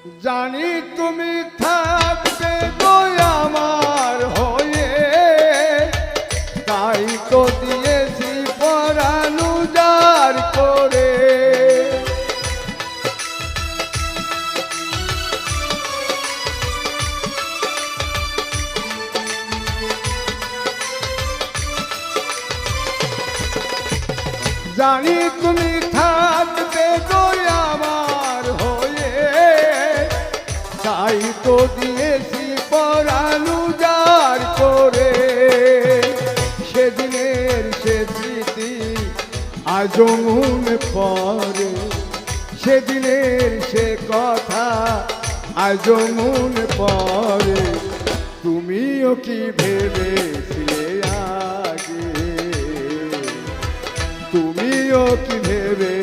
জানি তুমি থাকবে গো আমার হয়ে, তাই তো দিয়েছি পরাণ উজাড় করে। জানি তুমি থাকবে গো আমার হয়ে, তাই তো দিয়েছি পরাণ উজাড় করে। সেদিনের সে স্মৃতি আজও মনে পড়ে, সেদিনের সে কথা আজও মনে পড়ে। তুমিও কি ভেবেছিলে আগে, তুমিও কি ভেবে